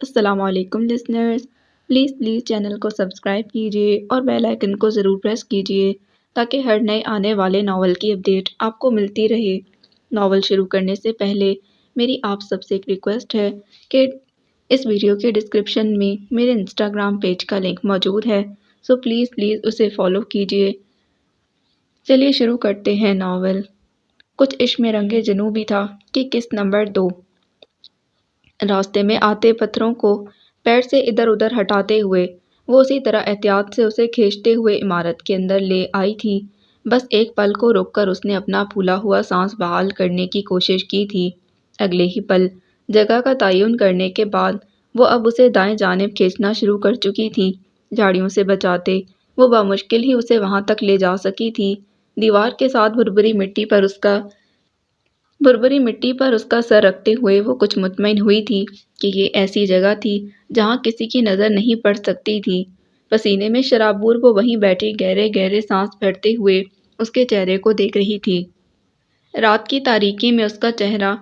السلام علیکم listeners, please channel کو سبسکرائب کیجیے اور بیل آئیکن کو ضرور پریس کیجیے تاکہ ہر نئے آنے والے ناول کی اپڈیٹ آپ کو ملتی رہے۔ ناول شروع کرنے سے پہلے میری آپ سب سے ایک ریکویسٹ ہے کہ اس ویڈیو کے ڈسکرپشن میں میرے انسٹاگرام پیج کا لنک موجود ہے، سو پلیز اسے فالو کیجیے۔ چلیے شروع کرتے ہیں ناول۔ کچھ عشق میں رنگے جنوں بھی تھا کہ قسط نمبر 2۔ راستے میں آتے پتھروں کو پیر سے ادھر ادھر ہٹاتے ہوئے وہ اسی طرح احتیاط سے اسے کھینچتے ہوئے عمارت کے اندر لے آئی تھی۔ بس ایک پل کو رک کر اس نے اپنا پھولا ہوا سانس بحال کرنے کی کوشش کی تھی۔ اگلے ہی پل جگہ کا تعین کرنے کے بعد وہ اب اسے دائیں جانب کھینچنا شروع کر چکی تھی۔ جھاڑیوں سے بچاتے وہ بامشکل ہی اسے وہاں تک لے جا سکی تھی۔ دیوار کے ساتھ بھربھری مٹی پر اس کا سر رکھتے ہوئے وہ کچھ مطمئن ہوئی تھی کہ یہ ایسی جگہ تھی جہاں کسی کی نظر نہیں پڑ سکتی تھی۔ پسینے میں شرابور وہ وہیں بیٹھی گہرے گہرے سانس بھرتے ہوئے اس کے چہرے کو دیکھ رہی تھی۔ رات کی تاریکی میں اس کا چہرہ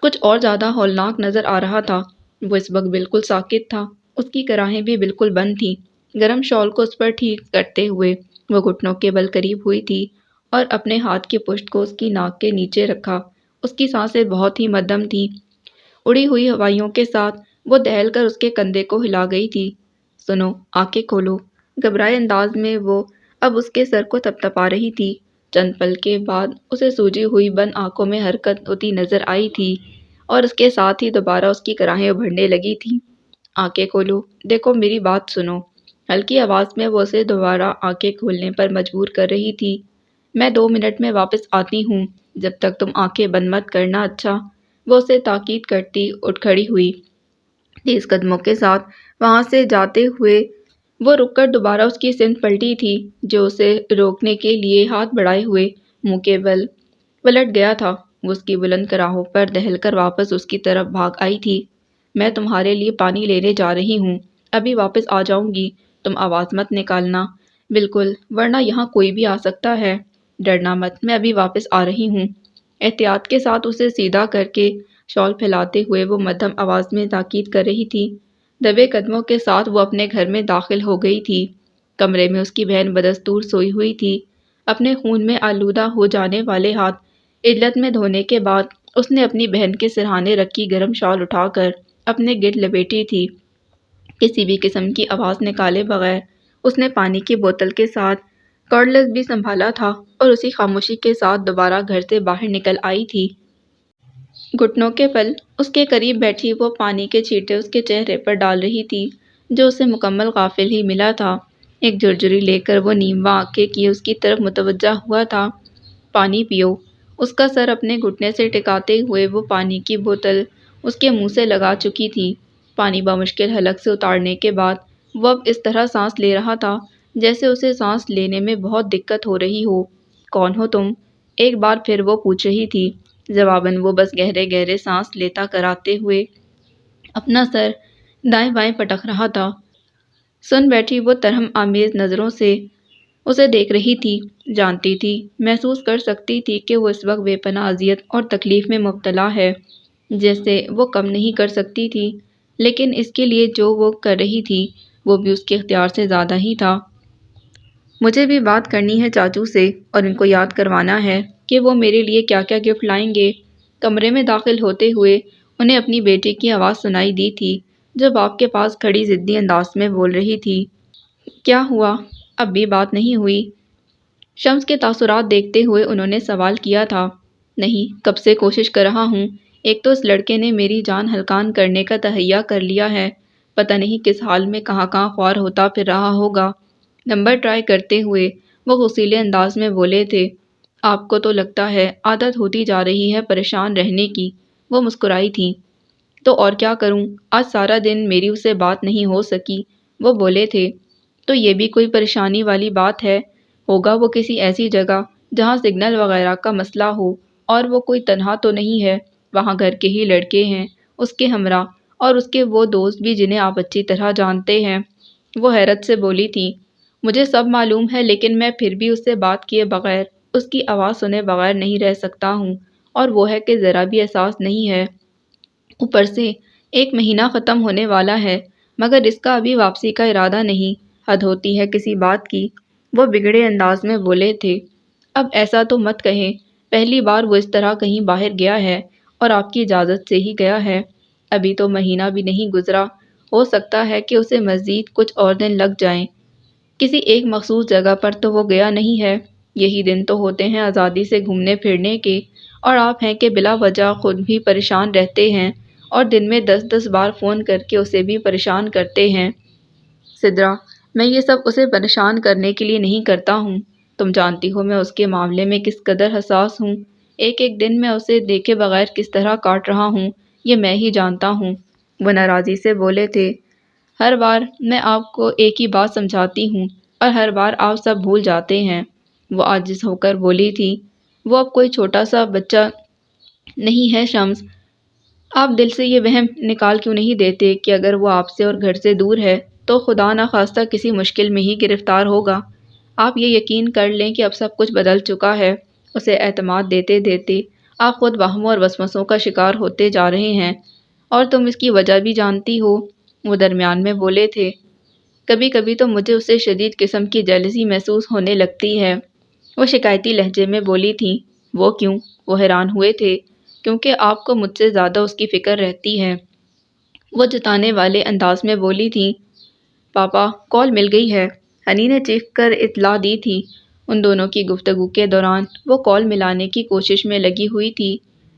کچھ اور زیادہ ہولناک نظر آ رہا تھا۔ وہ اس وقت بالکل ساکت تھا، اس کی کراہیں بھی بالکل بند تھیں۔ گرم شال کو اس پر ٹھیک کرتے ہوئے وہ گھٹنوں کے بل قریب ہوئی تھی اور اپنے ہاتھ کی پشت کو اس کی ناک کے نیچے رکھا۔ اس کی سانسیں بہت ہی مدھم تھیں۔ اڑی ہوئی ہوائیوں کے ساتھ وہ دہل کر اس کے کندھے کو ہلا گئی تھی۔ سنو، آنکھیں کھولو۔ گھبرائے انداز میں وہ اب اس کے سر کو تھپتھپا رہی تھی۔ چند پل کے بعد اسے سوجی ہوئی بند آنکھوں میں حرکت ہوتی نظر آئی تھی اور اس کے ساتھ ہی دوبارہ اس کی کراہیں ابھرنے لگی تھیں۔ آنکھیں کھولو، دیکھو میری بات سنو۔ ہلکی آواز میں وہ اسے دوبارہ آنکھیں کھولنے پر مجبور کر رہی تھی۔ میں 2 منٹ میں واپس آتی ہوں، جب تک تم آنکھیں بند مت کرنا، اچھا؟ وہ اسے تاکید کرتی اٹھ کھڑی ہوئی۔ تیز قدموں کے ساتھ وہاں سے جاتے ہوئے وہ رک کر دوبارہ اس کی سمت پلٹی تھی، جو اسے روکنے کے لیے ہاتھ بڑھائے ہوئے منہ کے بل پلٹ گیا تھا۔ وہ اس کی بلند کراہوں پر دہل کر واپس اس کی طرف بھاگ آئی تھی۔ میں تمہارے لیے پانی لینے جا رہی ہوں، ابھی واپس آ جاؤں گی، تم آواز مت نکالنا۔ بالکل، ورنہ یہاں کوئی بھی آ سکتا ہے۔ ڈرنا مت، میں ابھی واپس آ رہی ہوں۔ احتیاط کے ساتھ اسے سیدھا کر کے شال پھیلاتے ہوئے وہ مدھم آواز میں تاکید کر رہی تھی۔ دبے قدموں کے ساتھ وہ اپنے گھر میں داخل ہو گئی تھی۔ کمرے میں اس کی بہن بدستور سوئی ہوئی تھی۔ اپنے خون میں آلودہ ہو جانے والے ہاتھ عدلت میں دھونے کے بعد اس نے اپنی بہن کے سرہانے رکھی گرم شال اٹھا کر اپنے گرد لپیٹی تھی۔ کسی بھی قسم کی آواز نکالے بغیر اس نے پانی کی بوتل کے ساتھ کارڈلز بھی سنبھالا تھا اور اسی خاموشی کے ساتھ دوبارہ گھر سے باہر نکل آئی تھی۔ گھٹنوں کے بل اس کے قریب بیٹھی وہ پانی کے چھینٹے اس کے چہرے پر ڈال رہی تھی، جو اسے مکمل غافل ہی ملا تھا۔ ایک جھرجھری لے کر وہ نیمواں آنکھیں کیے اس کی طرف متوجہ ہوا تھا۔ پانی پیو۔ اس کا سر اپنے گھٹنے سے ٹکاتے ہوئے وہ پانی کی بوتل اس کے منہ سے لگا چکی تھی۔ پانی بمشکل حلق سے اتارنے کے بعد وہ اب اس طرح سانس لے رہا تھا جیسے اسے سانس لینے میں بہت دقت ہو رہی ہو۔ کون ہو تم؟ ایک بار پھر وہ پوچھ رہی تھی۔ جواباً وہ بس گہرے گہرے سانس لیتا کراتے ہوئے اپنا سر دائیں بائیں پٹک رہا تھا۔ سن بیٹھی وہ ترہم آمیز نظروں سے اسے دیکھ رہی تھی۔ جانتی تھی، محسوس کر سکتی تھی کہ وہ اس وقت بے پناہ اذیت اور تکلیف میں مبتلا ہے، جیسے وہ کم نہیں کر سکتی تھی، لیکن اس کے لیے جو وہ کر رہی تھی وہ بھی اس کے اختیار سے زیادہ ہی تھا۔ مجھے بھی بات کرنی ہے چاچو سے اور ان کو یاد کروانا ہے کہ وہ میرے لیے کیا کیا گفٹ لائیں گے۔ کمرے میں داخل ہوتے ہوئے انہیں اپنی بیٹی کی آواز سنائی دی تھی، جو باپ کے پاس کھڑی ضدی انداز میں بول رہی تھی۔ کیا ہوا؟ اب بھی بات نہیں ہوئی؟ شمس کے تاثرات دیکھتے ہوئے انہوں نے سوال کیا تھا۔ نہیں، کب سے کوشش کر رہا ہوں۔ ایک تو اس لڑکے نے میری جان ہلکان کرنے کا تہیہ کر لیا ہے، پتہ نہیں کس حال میں کہاں کہاں خوار ہوتا پھر رہا ہوگا۔ نمبر ٹرائی کرتے ہوئے وہ غصیلے انداز میں بولے تھے۔ آپ کو تو لگتا ہے عادت ہوتی جا رہی ہے پریشان رہنے کی، وہ مسکرائی تھیں۔ تو اور کیا کروں، آج سارا دن میری اسے بات نہیں ہو سکی، وہ بولے تھے۔ تو یہ بھی کوئی پریشانی والی بات ہے، ہوگا وہ کسی ایسی جگہ جہاں سگنل وغیرہ کا مسئلہ ہو، اور وہ کوئی تنہا تو نہیں ہے، وہاں گھر کے ہی لڑکے ہیں اس کے ہمراہ، اور اس کے وہ دوست بھی جنہیں آپ اچھی طرح جانتے ہیں، وہ حیرت سے بولی تھی۔ مجھے سب معلوم ہے، لیکن میں پھر بھی اس سے بات کیے بغیر، اس کی آواز سنے بغیر نہیں رہ سکتا ہوں، اور وہ ہے کہ ذرا بھی احساس نہیں ہے۔ اوپر سے 1 مہینہ ختم ہونے والا ہے مگر اس کا ابھی واپسی کا ارادہ نہیں، حد ہوتی ہے کسی بات کی، وہ بگڑے انداز میں بولے تھے۔ اب ایسا تو مت کہیں، پہلی بار وہ اس طرح کہیں باہر گیا ہے اور آپ کی اجازت سے ہی گیا ہے۔ ابھی تو مہینہ بھی نہیں گزرا، ہو سکتا ہے کہ اسے مزید کچھ اور دن لگ جائیں۔ کسی ایک مخصوص جگہ پر تو وہ گیا نہیں ہے، یہی دن تو ہوتے ہیں آزادی سے گھومنے پھرنے کے، اور آپ ہیں کہ بلا وجہ خود بھی پریشان رہتے ہیں اور دن میں 10 بار فون کر کے اسے بھی پریشان کرتے ہیں۔ سدرا، میں یہ سب اسے پریشان کرنے کے لیے نہیں کرتا ہوں، تم جانتی ہو میں اس کے معاملے میں کس قدر حساس ہوں، ایک ایک دن میں اسے دیکھے بغیر کس طرح کاٹ رہا ہوں یہ میں ہی جانتا ہوں۔ وہ ناراضی سے بولے تھے۔ ہر بار میں آپ کو ایک ہی بات سمجھاتی ہوں اور ہر بار آپ سب بھول جاتے ہیں، وہ عاجز ہو کر بولی تھی۔ وہ اب کوئی چھوٹا سا بچہ نہیں ہے شمس، آپ دل سے یہ وہم نکال کیوں نہیں دیتے کہ اگر وہ آپ سے اور گھر سے دور ہے تو خدا نخواستہ کسی مشکل میں ہی گرفتار ہوگا۔ آپ یہ یقین کر لیں کہ اب سب کچھ بدل چکا ہے، اسے اعتماد دیتے دیتے آپ خود وہموں اور وسوسوں کا شکار ہوتے جا رہے ہیں، اور تم اس کی وجہ بھی جانتی ہو، وہ درمیان میں بولے تھے۔ کبھی کبھی تو مجھے اس سے شدید قسم کی جیلسی محسوس ہونے لگتی ہے، وہ شکایتی لہجے میں بولی تھی۔ وہ کیوں؟ وہ حیران ہوئے تھے۔ کیونکہ آپ کو مجھ سے زیادہ اس کی فکر رہتی ہے، وہ جتانے والے انداز میں بولی تھی۔ پاپا، کال مل گئی ہے، ہنی نے چیخ کر اطلاع دی تھی۔ ان دونوں کی گفتگو کے دوران وہ کال ملانے کی کوشش میں لگی ہوئی تھی۔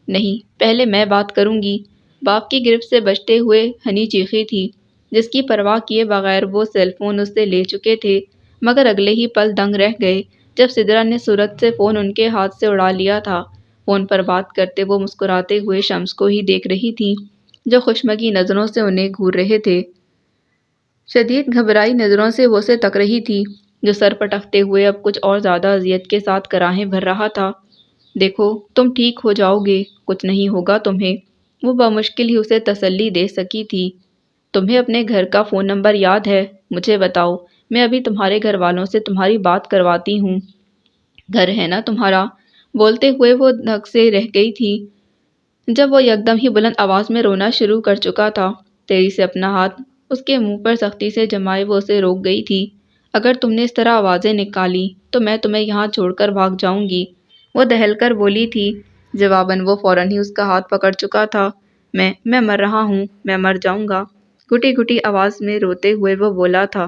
نہیں، پہلے میں بات کروں گی، باپ کی گرفت سے بچتے ہوئے ہنی چیخی تھی، جس کی پرواہ کیے بغیر وہ سیل فون اس سے لے چکے تھے، مگر اگلے ہی پل دنگ رہ گئے جب سدرا نے صورت سے فون ان کے ہاتھ سے اڑا لیا تھا۔ فون پر بات کرتے وہ مسکراتے ہوئے شمس کو ہی دیکھ رہی تھی، جو خوشمگی نظروں سے انہیں گھور رہے تھے۔ شدید گھبرائی نظروں سے وہ اسے تک رہی تھی، جو سر پٹکتے ہوئے اب کچھ اور زیادہ اذیت کے ساتھ کراہیں بھر رہا تھا۔ دیکھو، تم ٹھیک ہو جاؤ گے، کچھ نہیں ہوگا تمہیں، وہ بمشکل ہی اسے تسلی دے سکی تھی۔ تمہیں اپنے گھر کا فون نمبر یاد ہے؟ مجھے بتاؤ، میں ابھی تمہارے گھر والوں سے تمہاری بات کرواتی ہوں۔ گھر ہے نا تمہارا؟ بولتے ہوئے وہ دھک سے رہ گئی تھی جب وہ یکدم ہی بلند آواز میں رونا شروع کر چکا تھا۔ تیزی سے اپنا ہاتھ اس کے منہ پر سختی سے جمائے وہ اسے روک گئی تھی۔ اگر تم نے اس طرح آوازیں نکالی تو میں تمہیں یہاں چھوڑ کر بھاگ جاؤں گی، وہ دہل کر بولی تھی۔ جواباً وہ فوراً ہی اس کا ہاتھ پکڑ چکا تھا۔ میں مر رہا ہوں، میں مر جاؤں گا، گھٹی گھٹی آواز میں روتے ہوئے وہ بولا تھا۔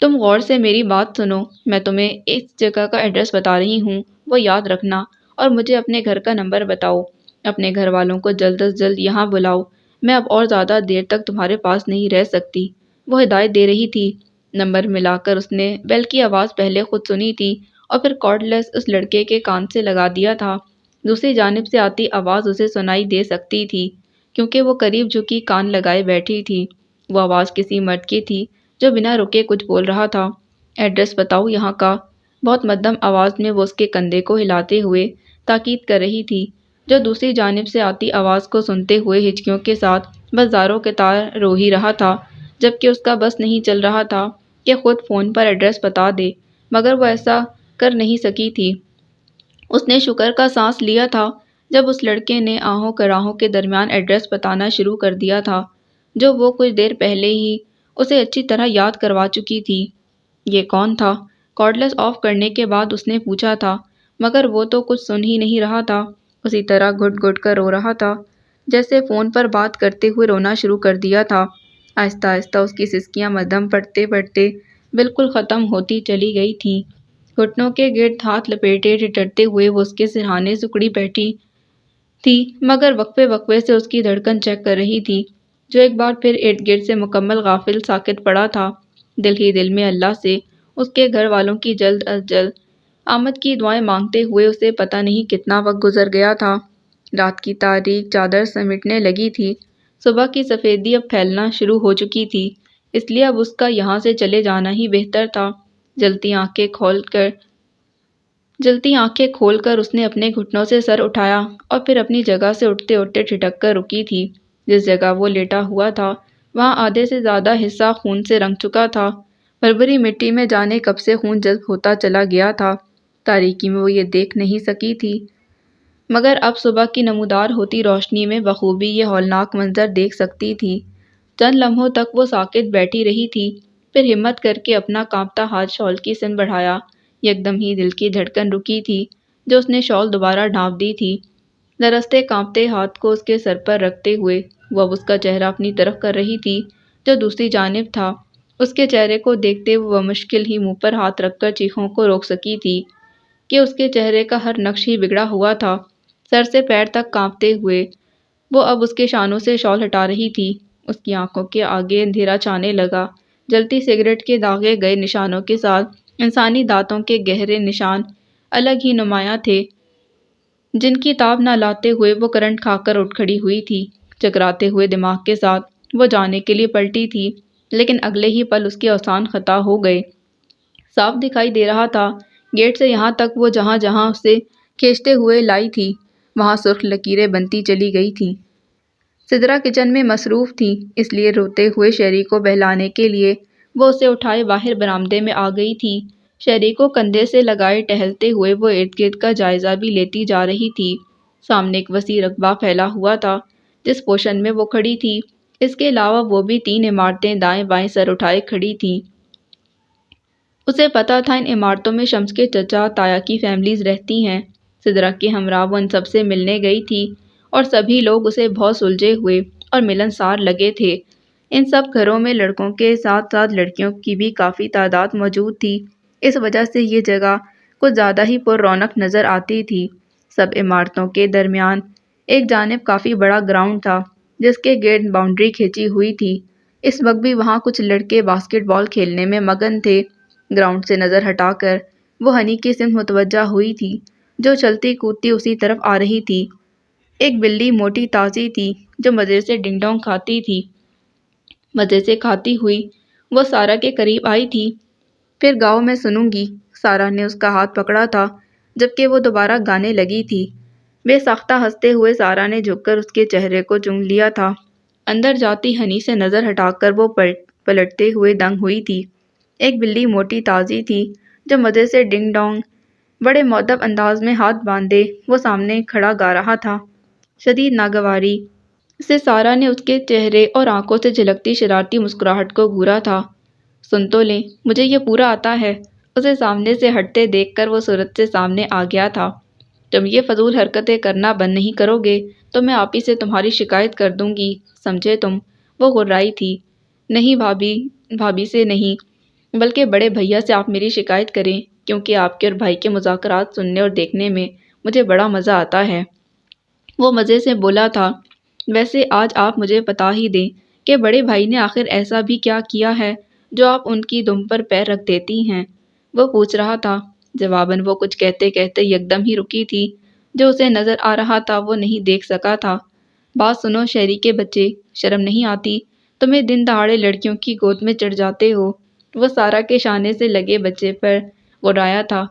تم غور سے میری بات سنو، میں تمہیں اس جگہ کا ایڈریس بتا رہی ہوں، وہ یاد رکھنا، اور مجھے اپنے گھر کا نمبر بتاؤ۔ اپنے گھر والوں کو جلد از جلد یہاں بلاؤ، میں اب اور زیادہ دیر تک تمہارے پاس نہیں رہ سکتی، وہ ہدایت دے رہی تھی۔ نمبر ملا کر اس نے بیل کی آواز پہلے خود سنی تھی اور پھر کارڈ لیس اس لڑکے کے کان سے لگا دیا تھا۔ دوسری جانب سے آتی آواز اسے سنائی دے سکتی تھی کیونکہ وہ قریب جھکی کان لگائے بیٹھی تھی۔ وہ آواز کسی مرد کی تھی جو بنا رکے کچھ بول رہا تھا۔ ایڈریس بتاؤ یہاں کا، بہت مدھم آواز میں وہ اس کے کندھے کو ہلاتے ہوئے تاکید کر رہی تھی، جو دوسری جانب سے آتی آواز کو سنتے ہوئے ہچکیوں کے ساتھ بس زاروں کے تار رو ہی رہا تھا، جبکہ اس کا بس نہیں چل رہا تھا کہ خود فون پر ایڈریس بتا دے، مگر وہ ایسا کر نہیں سکی تھی۔ اس نے شکر کا سانس لیا تھا جب اس لڑکے نے آہوں کراہوں کے درمیان ایڈریس بتانا شروع کر دیا تھا، جو وہ کچھ دیر پہلے ہی اسے اچھی طرح یاد کروا چکی تھی۔ یہ کون تھا؟ کارڈلیس آف کرنے کے بعد اس نے پوچھا تھا، مگر وہ تو کچھ سن ہی نہیں رہا تھا، اسی طرح گھٹ گھٹ کر رو رہا تھا جیسے فون پر بات کرتے ہوئے رونا شروع کر دیا تھا۔ آہستہ آہستہ اس کی سسکیاں مدھم پڑتے پڑتے بالکل ختم ہوتی چلی گئی تھیں۔ گھٹنوں کے گرد ہاتھ لپیٹے ٹھٹرتے ہوئے وہ اس کے سرہانے سکڑی بیٹھی تھی، مگر وقفے وقفے سے اس کی دھڑکن چیک کر رہی تھی، جو ایک بار پھر ارد گرد سے مکمل غافل ساکت پڑا تھا۔ دل ہی دل میں اللہ سے اس کے گھر والوں کی جلد از جلد آمد کی دعائیں مانگتے ہوئے اسے پتہ نہیں کتنا وقت گزر گیا تھا۔ رات کی تاریک چادر سمیٹنے لگی تھی، صبح کی سفیدی اب پھیلنا شروع ہو چکی تھی، اس لیے اب اس کا یہاں سے چلے جانا ہی بہتر تھا۔ جلتی آنکھیں کھول کر اس نے اپنے گھٹنوں سے سر اٹھایا اور پھر اپنی جگہ سے اٹھتے اٹھتے ٹھٹک کر رکی تھی۔ جس جگہ وہ لیٹا ہوا تھا وہاں آدھے سے زیادہ حصہ خون سے رنگ چکا تھا، بھربھری مٹی میں جانے کب سے خون جذب ہوتا چلا گیا تھا۔ تاریکی میں وہ یہ دیکھ نہیں سکی تھی مگر اب صبح کی نمودار ہوتی روشنی میں بخوبی یہ ہولناک منظر دیکھ سکتی تھی۔ چند لمحوں تک وہ ساکت بیٹھی رہی تھی، پھر ہمت کر کے اپنا کانپتا ہاتھ شال کی سمت بڑھایا۔ یکدم ہی دل کی دھڑکن رکی تھی جو اس نے شال دوبارہ ڈھانپ دی تھی۔ لرزتے کانپتے ہاتھ کو اس کے سر پر رکھتے ہوئے وہ اب اس کا چہرہ اپنی طرف کر رہی تھی جو دوسری جانب تھا۔ اس کے چہرے کو دیکھتے ہوئے وہ مشکل ہی منہ پر ہاتھ رکھ کر چیخوں کو روک سکی تھی کہ اس کے چہرے کا ہر نقش ہی بگڑا ہوا تھا۔ سر سے پیر تک کانپتے ہوئے وہ اب اس کے شانوں سے شال ہٹا رہی تھی۔ اس کی آنکھوں کے آگے اندھیرا چھانے لگا۔ جلتی سگریٹ کے داغے گئے نشانوں کے ساتھ انسانی دانتوں کے گہرے نشان الگ ہی نمایاں تھے، جن کی تاب نہ لاتے ہوئے وہ کرنٹ کھا کر اٹھ کھڑی ہوئی تھی۔ چکراتے ہوئے دماغ کے ساتھ وہ جانے کے لیے پلٹی تھی، لیکن اگلے ہی پل اس کے اوزان خطا ہو گئے۔ صاف دکھائی دے رہا تھا گیٹ سے یہاں تک وہ جہاں جہاں اسے کھینچتے ہوئے لائی تھی وہاں سرخ لکیریں بنتی چلی گئی تھیں۔ سدرا کچن میں مصروف تھی، اس لیے روتے ہوئے شیری کو بہلانے کے لیے وہ اسے اٹھائے باہر برآمدے میں آ گئی تھی۔ شیری کو کندھے سے لگائے ٹہلتے ہوئے وہ ارد گرد کا جائزہ بھی لیتی جا رہی تھی۔ سامنے ایک وسیع رقبہ پھیلا ہوا تھا جس پوشن میں وہ کھڑی تھی۔ اس کے علاوہ وہ بھی 3 عمارتیں دائیں بائیں سر اٹھائے کھڑی تھیں۔ اسے پتا تھا ان عمارتوں میں شمس کے چچا تایا کی فیملیز رہتی ہیں۔ سدرا کے ہمراہ وہ ان سب سے ملنے گئی تھی اور سبھی لوگ اسے بہت سلجھے ہوئے اور ملنسار لگے تھے۔ ان سب گھروں میں لڑکوں کے ساتھ ساتھ لڑکیوں کی بھی کافی تعداد موجود تھی، اس وجہ سے یہ جگہ کچھ زیادہ ہی پر رونق نظر آتی تھی۔ سب عمارتوں کے درمیان ایک جانب کافی بڑا گراؤنڈ تھا جس کے گرد باؤنڈری کھینچی ہوئی تھی۔ اس وقت بھی وہاں کچھ لڑکے باسکٹ بال کھیلنے میں مگن تھے۔ گراؤنڈ سے نظر ہٹا کر وہ ہنی کی سمت متوجہ ہوئی تھی جو چلتی کودتی اسی طرف آ رہی تھی۔ ایک بلی موٹی تازی تھی جو مزے سے ڈنگ ڈونگ کھاتی تھی۔ مزے سے کھاتی ہوئی وہ سارا کے قریب آئی تھی۔ پھر گاؤں میں سنوں گی۔ سارا نے اس کا ہاتھ پکڑا تھا جبکہ وہ دوبارہ گانے لگی تھی۔ بے ساختہ ہنستے ہوئے سارا نے جھک کر اس کے چہرے کو چوم لیا تھا۔ اندر جاتی ہنی سے نظر ہٹا کر وہ پلٹتے ہوئے دنگ ہوئی تھی۔ ایک بلی موٹی تازی تھی جو مزے سے ڈنگ ڈونگ بڑے مؤدب انداز میں ہاتھ باندھے وہ سامنے کھڑا گا رہا تھا۔ شدید ناگواری سے سارا نے اس کے چہرے اور آنکھوں سے جھلکتی شرارتی مسکراہٹ کو گھورا تھا۔ سن تو لیں، مجھے یہ پورا آتا ہے۔ اسے سامنے سے ہٹتے دیکھ کر وہ صورت سے سامنے آ گیا تھا۔ جب یہ فضول حرکتیں کرنا بند نہیں کرو گے تو میں آپ ہی سے تمہاری شکایت کر دوں گی، سمجھے تم؟ وہ غرائی تھی۔ نہیں بھابھی، بھابھی سے نہیں بلکہ بڑے بھیا سے آپ میری شکایت کریں، کیونکہ آپ کے اور بھائی کے مذاکرات سننے اور دیکھنے میں مجھے بڑا مزہ آتا ہے۔ وہ مزے سے بولا تھا۔ ویسے آج آپ مجھے بتا ہی دیں کہ بڑے بھائی نے آخر ایسا بھی کیا کیا ہے جو آپ ان کی دم پر پیر رکھ دیتی ہیں؟ وہ پوچھ رہا تھا۔ جواباً وہ کچھ کہتے کہتے یکدم ہی رکی تھی۔ جو اسے نظر آ رہا تھا وہ نہیں دیکھ سکا تھا۔ بات سنو شہری کے بچے، شرم نہیں آتی تمہیں؟ دن دہاڑے لڑکیوں کی گود میں چڑھ جاتے ہو۔ وہ سارا کے شانے سے لگے بچے پر غرایا تھا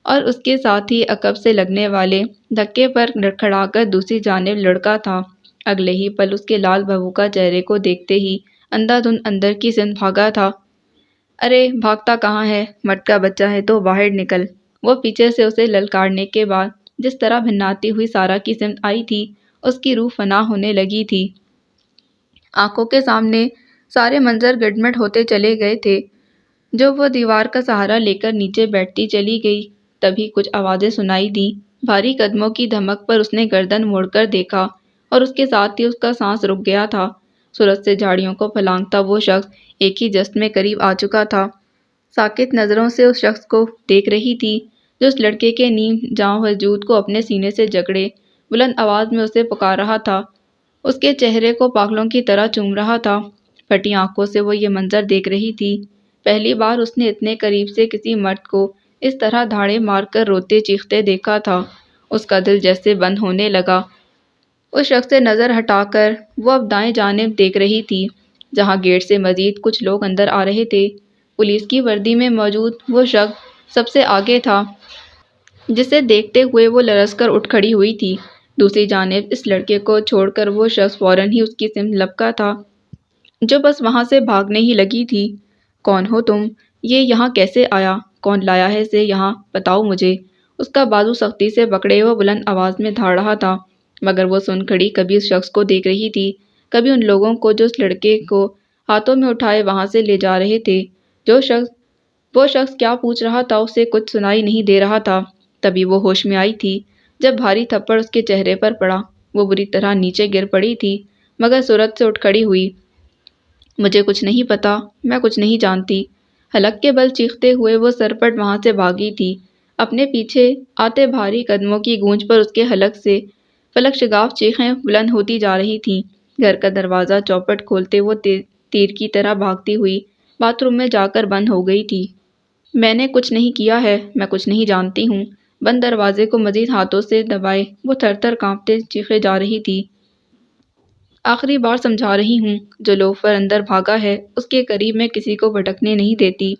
اور اس کے ساتھ ہی عقب سے لگنے والے دھکے پر لڑکھڑا کر دوسری جانب لڑکا تھا۔ اگلے ہی پل اس کے لال بہو کا چہرے کو دیکھتے ہی اندھا دھند اندر کی سمت بھاگا تھا۔ ارے بھاگتا کہاں ہے؟ مرد کا بچہ ہے تو باہر نکل۔ وہ پیچھے سے اسے للکارنے کے بعد جس طرح بھناتی ہوئی سارا کی سمت آئی تھی اس کی روح فنا ہونے لگی تھی۔ آنکھوں کے سامنے سارے منظر گڈمڈ ہوتے چلے گئے تھے۔ جو وہ دیوار کا سہارا لے کر نیچے بیٹھتی چلی گئی تبھی کچھ آوازیں سنائی دیں۔ بھاری قدموں کی دھمک پر اس نے گردن موڑ کر دیکھا اور اس کے ساتھ ہی اس کا سانس رک گیا تھا۔ سورج سے جھاڑیوں کو پھلانگتا وہ شخص ایک ہی جست میں قریب آ چکا تھا۔ ساکت نظروں سے اس شخص کو دیکھ رہی تھی جو اس لڑکے کے نیم جاں وجود کو اپنے سینے سے جکڑے بلند آواز میں اسے پکار رہا تھا، اس کے چہرے کو پاگلوں کی طرح چوم رہا تھا۔ پھٹی آنکھوں سے وہ یہ منظر دیکھ رہی تھی۔ پہلی بار اس نے اتنے قریب سے کسی مرد کو اس طرح دھاڑے مار کر روتے چیختے دیکھا تھا۔ اس کا دل جیسے بند ہونے لگا۔ اس شخص سے نظر ہٹا کر وہ اب دائیں جانب دیکھ رہی تھی جہاں گیٹ سے مزید کچھ لوگ اندر آ رہے تھے۔ پولیس کی وردی میں موجود وہ شخص سب سے آگے تھا جسے دیکھتے ہوئے وہ لرز کر اٹھ کھڑی ہوئی تھی۔ دوسری جانب اس لڑکے کو چھوڑ کر وہ شخص فوراً ہی اس کی سمت لپکا تھا جو بس وہاں سے بھاگنے ہی لگی تھی۔ کون ہو تم؟ یہ یہاں کیسے آیا؟ کون لایا ہے اسے یہاں؟ بتاؤ مجھے۔ اس کا بازو سختی سے پکڑے وہ بلند آواز میں دھاڑ رہا تھا، مگر وہ سن کھڑی کبھی اس شخص کو دیکھ رہی تھی، کبھی ان لوگوں کو جو اس لڑکے کو ہاتھوں میں اٹھائے وہاں سے لے جا رہے تھے۔ وہ شخص کیا پوچھ رہا تھا اسے کچھ سنائی نہیں دے رہا تھا۔ تبھی وہ ہوش میں آئی تھی جب بھاری تھپڑ اس کے چہرے پر پڑا۔ وہ بری طرح نیچے گر پڑی تھی، مگر صورت سے اٹھ کھڑی ہوئی۔ مجھے کچھ نہیں پتا، میں کچھ نہیں جانتی، حلق کے بل چیختے ہوئے وہ سرپٹ وہاں سے بھاگی تھی۔ اپنے پیچھے آتے بھاری قدموں کی گونج پر اس کے حلق سے فلک شگاف چیخیں بلند ہوتی جا رہی تھیں۔ گھر کا دروازہ چوپٹ کھولتے وہ تیر کی طرح بھاگتی ہوئی باتھ روم میں جا کر بند ہو گئی تھی۔ میں نے کچھ نہیں کیا ہے، میں کچھ نہیں جانتی ہوں۔ بند دروازے کو مزید ہاتھوں سے دبائے وہ تھر تھر کانپتے چیخے جا رہی تھی۔ آخری بار سمجھا رہی ہوں، جو لوفر اندر بھاگا ہے اس کے قریب میں کسی کو بھٹکنے نہیں دیتی،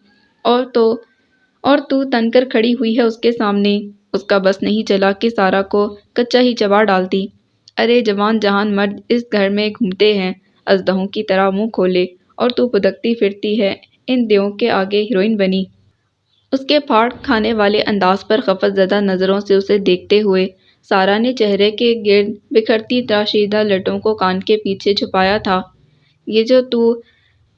اور تو تن کر کھڑی ہوئی ہے اس کے سامنے۔ اس کا بس نہیں چلا کہ سارا کو کچا ہی چبا ڈالتی۔ ارے جوان جہان مرد اس گھر میں گھومتے ہیں اژدہوں کی طرح منہ کھولے، اور تو پھدکتی پھرتی ہے ان دیووں کے آگے ہیروئن بنی۔ اس کے پھاڑ کھانے والے انداز پر خفت زدہ نظروں سے اسے دیکھتے ہوئے سارا نے چہرے کے گرد بکھرتی تراشیدہ لٹوں کو کان کے پیچھے چھپایا تھا۔ یہ جو تو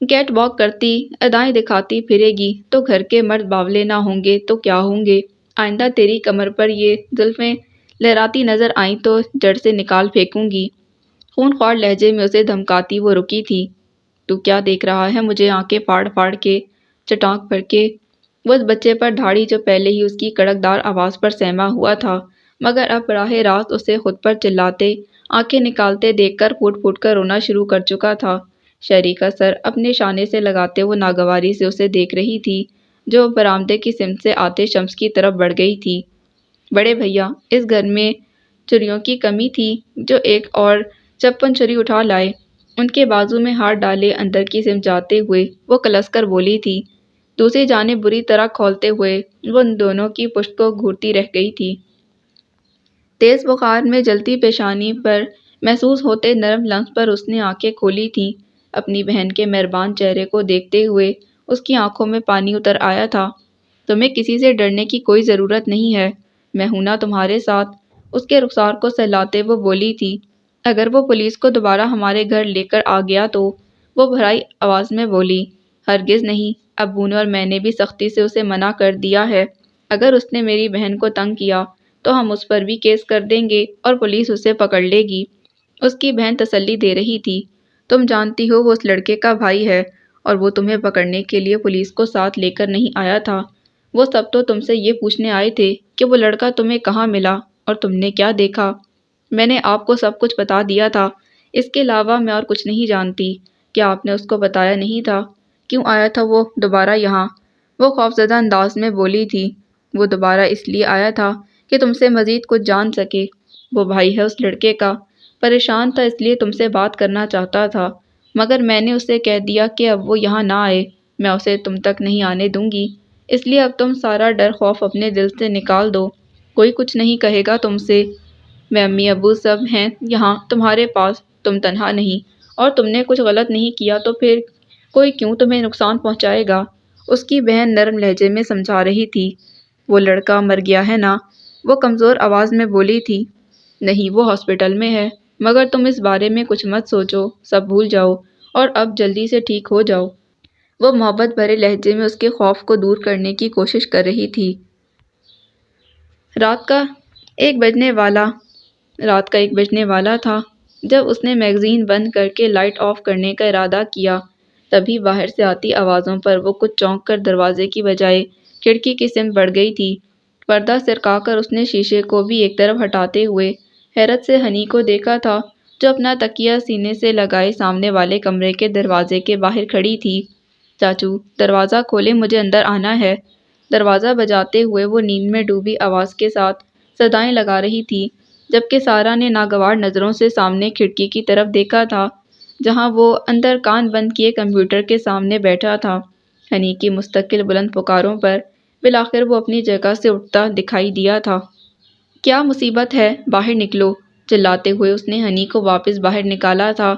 کیٹ واک کرتی ادائیں دکھاتی پھرے گی تو گھر کے مرد باولے نہ ہوں گے تو کیا ہوں گے؟ آئندہ تیری کمر پر یہ زلفیں لہراتی نظر آئیں تو جڑ سے نکال پھینکوں گی۔ خونخوار لہجے میں اسے دھمکاتی وہ رکی تھی۔ تو کیا دیکھ رہا ہے مجھے آنکھیں پھاڑ پھاڑ کے، چٹاک بھر کے؟ وہ اس بچے پر دھاڑی جو پہلے ہی اس کی کڑکدار آواز پر سہما ہوا تھا، مگر اب براہ راست اسے خود پر چلاتے، آنکھیں نکالتے دیکھ کر پھوٹ پھوٹ کر رونا شروع کر چکا تھا۔ شہری کا سر اپنے شانے سے لگاتے وہ ناگواری سے اسے دیکھ رہی تھی، جو برآمدے کی سمت سے آتے شمس کی طرف بڑھ گئی تھی۔ بڑے بھیا، اس گھر میں چھریوں کی کمی تھی، جو ایک اور 56 چھری اٹھا لائے۔ ان کے بازو میں ہاتھ ڈالے اندر کی سمت جاتے ہوئے وہ کلس کر بولی تھی۔ دوسری جانب بری طرح کھولتے ہوئے وہ ان دونوں کی پشت کو گھورتی رہ گئی تھی۔ تیز بخار میں جلتی پیشانی پر محسوس ہوتے نرم لمس پر اس نے آنکھیں کھولی تھیں۔ اپنی بہن کے مہربان چہرے کو دیکھتے ہوئے اس کی آنکھوں میں پانی اتر آیا تھا۔ تمہیں کسی سے ڈرنے کی کوئی ضرورت نہیں ہے، میں ہوں نا تمہارے ساتھ؟ اس کے رخسار کو سہلاتے وہ بولی تھی۔ اگر وہ پولیس کو دوبارہ ہمارے گھر لے کر آ گیا تو؟ وہ بھرائی آواز میں بولی۔ ہرگز نہیں، ابو نے اور میں نے بھی سختی سے اسے منع کر دیا ہے۔ اگر اس نے میری بہن کو تنگ کیا تو ہم اس پر بھی کیس کر دیں گے اور پولیس اسے پکڑ لے گی۔ اس کی بہن تسلی دے رہی تھی۔ تم جانتی ہو وہ اس لڑکے کا بھائی ہے، اور وہ تمہیں پکڑنے کے لیے پولیس کو ساتھ لے کر نہیں آیا تھا۔ وہ سب تو تم سے یہ پوچھنے آئے تھے کہ وہ لڑکا تمہیں کہاں ملا اور تم نے کیا دیکھا۔ میں نے آپ کو سب کچھ بتا دیا تھا، اس کے علاوہ میں اور کچھ نہیں جانتی۔ کیا آپ نے اس کو بتایا نہیں تھا؟ کیوں آیا تھا وہ دوبارہ یہاں؟ وہ خوفزدہ انداز میں بولی تھی۔ وہ دوبارہ اس لیے آیا تھا کہ تم سے مزید کچھ جان سکے۔ وہ بھائی ہے اس لڑکے کا، پریشان تھا اس لیے تم سے بات کرنا چاہتا تھا، مگر میں نے اسے کہہ دیا کہ اب وہ یہاں نہ آئے، میں اسے تم تک نہیں آنے دوں گی۔ اس لیے اب تم سارا ڈر خوف اپنے دل سے نکال دو، کوئی کچھ نہیں کہے گا تم سے۔ میں امی ابو سب ہیں یہاں تمہارے پاس، تم تنہا نہیں، اور تم نے کچھ غلط نہیں کیا تو پھر کوئی کیوں تمہیں نقصان پہنچائے گا؟ اس کی بہن نرم لہجے میں سمجھا رہی تھی۔ وہ لڑکا مر گیا ہے نا؟ وہ کمزور آواز میں بولی تھی۔ نہیں، وہ ہاسپٹل میں ہے، مگر تم اس بارے میں کچھ مت سوچو، سب بھول جاؤ اور اب جلدی سے ٹھیک ہو جاؤ۔ وہ محبت بھرے لہجے میں اس کے خوف کو دور کرنے کی کوشش کر رہی تھی۔ رات کا 1 بجنے والا تھا جب اس نے میگزین بند کر کے لائٹ آف کرنے کا ارادہ کیا۔ تبھی باہر سے آتی آوازوں پر وہ کچھ چونک کر دروازے کی بجائے کھڑکی کی سمت بڑھ گئی تھی۔ پردہ سرکا کر اس نے شیشے کو بھی ایک طرف ہٹاتے ہوئے حیرت سے ہنی کو دیکھا تھا، جو اپنا تکیہ سینے سے لگائے سامنے والے کمرے کے دروازے کے باہر کھڑی تھی۔ چاچو، دروازہ کھولیں، مجھے اندر آنا ہے۔ دروازہ بجاتے ہوئے وہ نیند میں ڈوبی آواز کے ساتھ صدائیں لگا رہی تھی، جبکہ سارا نے ناگوار نظروں سے سامنے کھڑکی کی طرف دیکھا تھا، جہاں وہ اندر کان بند کیے کمپیوٹر کے سامنے بیٹھا تھا۔ ہنی کی مستقل بلند پکاروں پر بالآخر وہ اپنی جگہ سے اٹھتا دکھائی دیا تھا۔ کیا مصیبت ہے؟ باہر نکلو! چلاتے ہوئے اس نے ہنی کو واپس باہر نکالا تھا،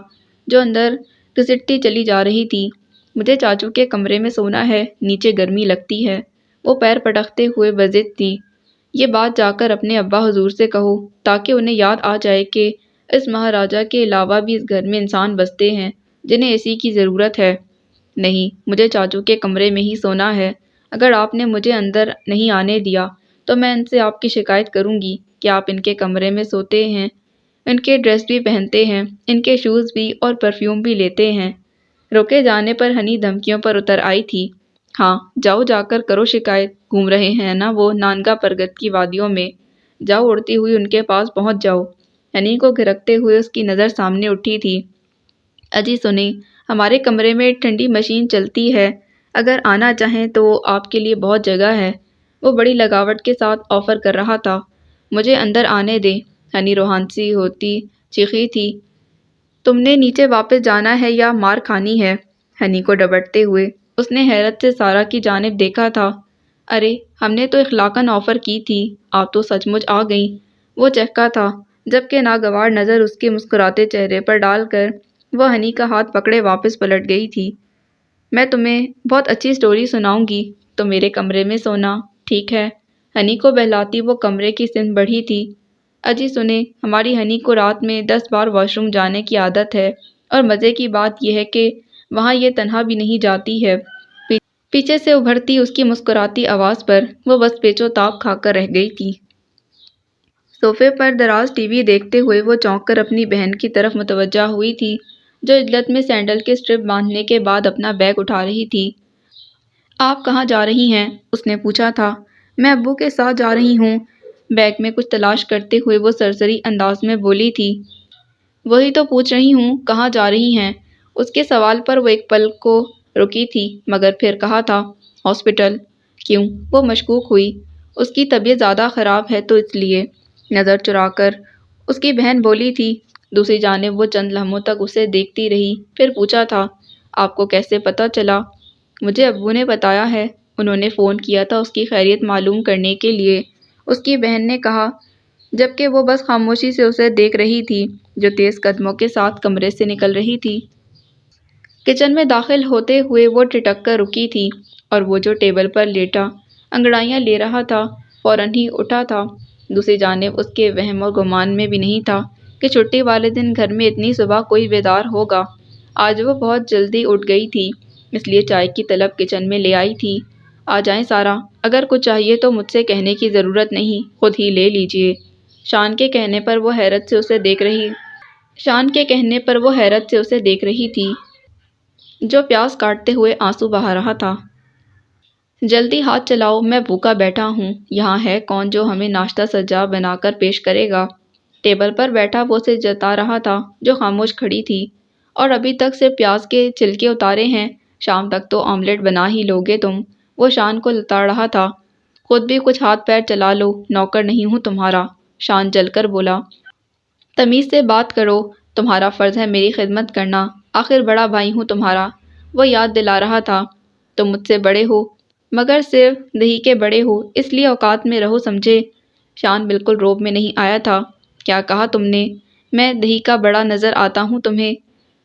جو اندر گھسٹتی چلی جا رہی تھی۔ مجھے چاچو کے کمرے میں سونا ہے، نیچے گرمی لگتی ہے۔ وہ پیر پٹکتے ہوئے بضد تھی۔ یہ بات جا کر اپنے ابا حضور سے کہو تاکہ انہیں یاد آ جائے کہ اس مہاراجا کے علاوہ بھی اس گھر میں انسان بستے ہیں جنہیں اے سی کی ضرورت ہے۔ نہیں، مجھے چاچو کے کمرے میں ہی سونا ہے۔ اگر آپ نے مجھے اندر نہیں آنے دیا تو میں ان سے آپ کی شکایت کروں گی کہ آپ ان کے کمرے میں سوتے ہیں، ان کے ڈریس بھی پہنتے ہیں، ان کے شوز بھی اور پرفیوم بھی لیتے ہیں۔ روکے جانے پر ہنی دھمکیوں پر اتر آئی تھی۔ ہاں، جاؤ جا کر کرو شکایت، گھوم رہے ہیں نا وہ نانگا پرگت کی وادیوں میں، جاؤ اڑتی ہوئی ان کے پاس پہنچ جاؤ۔ ہنی کو گھرکتے ہوئے اس کی نظر سامنے اٹھی تھی۔ اجی سنیں، ہمارے کمرے میں ٹھنڈی مشین چلتی ہے، اگر آنا چاہیں تو آپ کے لیے بہت جگہ ہے، وہ بڑی لگاوٹ کے ساتھ آفر کر رہا تھا۔ مجھے اندر آنے دیں، ہنی روحانسی ہوتی چیخی تھی۔ تم نے نیچے واپس جانا ہے یا مار کھانی ہے؟ ہنی کو ڈپٹتے ہوئے اس نے حیرت سے سارا کی جانب دیکھا تھا۔ ارے ہم نے تو اخلاقاً آفر کی تھی، آپ تو سچ مچ آ گئیں۔ وہ چہکا تھا، جبکہ ناگوار نظر اس کے مسکراتے چہرے پر ڈال کر وہ ہنی کا ہاتھ پکڑے واپس پلٹ گئی تھی۔ میں تمہیں بہت اچھی سٹوری سناؤں گی، تو میرے کمرے میں سونا، ٹھیک ہے؟ ہنی کو بہلاتی وہ کمرے کی سمت بڑھی تھی۔ اجی سنیں، ہماری ہنی کو رات میں 10 بار واش روم جانے کی عادت ہے، اور مزے کی بات یہ ہے کہ وہاں یہ تنہا بھی نہیں جاتی ہے۔ پیچھے سے ابھرتی اس کی مسکراتی آواز پر وہ بس پیچ و تاب کھا کر رہ گئی تھی۔ صوفے پر دراز ٹی وی دیکھتے ہوئے وہ چونک کر اپنی بہن کی طرف متوجہ ہوئی تھی، جو عجلت میں سینڈل کے اسٹرپ باندھنے کے بعد اپنا بیگ اٹھا رہی تھی۔ آپ کہاں جا رہی ہیں؟ اس نے پوچھا تھا۔ میں ابو کے ساتھ جا رہی ہوں، بیگ میں کچھ تلاش کرتے ہوئے وہ سرسری انداز میں بولی تھی۔ وہی تو پوچھ رہی ہوں، کہاں جا رہی ہیں؟ اس کے سوال پر وہ ایک پل کو رکی تھی، مگر پھر کہا تھا، ہاسپٹل۔ کیوں؟ وہ مشکوک ہوئی۔ اس کی طبیعت زیادہ خراب ہے تو اس لیے۔ نظر چرا کر اس کی بہن بولی تھی۔ دوسری جانب وہ چند لمحوں تک اسے دیکھتی رہی، پھر پوچھا تھا، آپ کو کیسے پتہ چلا؟ مجھے ابو نے بتایا ہے، انہوں نے فون کیا تھا اس کی خیریت معلوم کرنے کے لیے، اس کی بہن نے کہا، جبکہ وہ بس خاموشی سے اسے دیکھ رہی تھی جو تیز قدموں کے ساتھ کمرے سے نکل رہی تھی۔ کچن میں داخل ہوتے ہوئے وہ ٹھٹک کر رکی تھی، اور وہ جو ٹیبل پر لیٹا انگڑائیاں لے رہا تھا فوراً ہی اٹھا تھا۔ دوسری جانب اس کے وہم و گمان میں بھی نہیں تھا کہ چھٹی والے دن گھر میں اتنی صبح کوئی بیدار ہوگا۔ آج وہ بہت جلدی اٹھ گئی تھی، اس لیے چائے کی طلب کچن میں لے آئی تھی۔ آ جائیں سارا، اگر کچھ چاہیے تو مجھ سے کہنے کی ضرورت نہیں، خود ہی لے لیجیے۔ شان کے کہنے پر وہ حیرت سے اسے دیکھ رہی تھی، جو پیاس کاٹتے ہوئے آنسو بہا رہا تھا۔ جلدی ہاتھ چلاؤ، میں بھوکا بیٹھا ہوں، یہاں ہے کون جو ہمیں ناشتہ سجا بنا کر پیش کرے گا؟ ٹیبل پر بیٹھا وہ اسے جتا رہا تھا، جو خاموش کھڑی تھی۔ اور ابھی تک صرف پیاز کے چھلکے اتارے ہیں، شام تک تو آملیٹ بنا ہی لوگے تم؟ وہ شان کو لتاڑ رہا تھا۔ خود بھی کچھ ہاتھ پیر چلا لو، نوکر نہیں ہوں تمہارا، شان جل کر بولا۔ تمیز سے بات کرو، تمہارا فرض ہے میری خدمت کرنا، آخر بڑا بھائی ہوں تمہارا، وہ یاد دلا رہا تھا۔ تم مجھ سے بڑے ہو، مگر صرف دہی کے بڑے ہو، اس لیے اوقات میں رہو، سمجھے؟ شان بالکل روب میں نہیں آیا تھا۔ کیا کہا تم نے؟ میں دہی کا بڑا نظر آتا ہوں تمہیں؟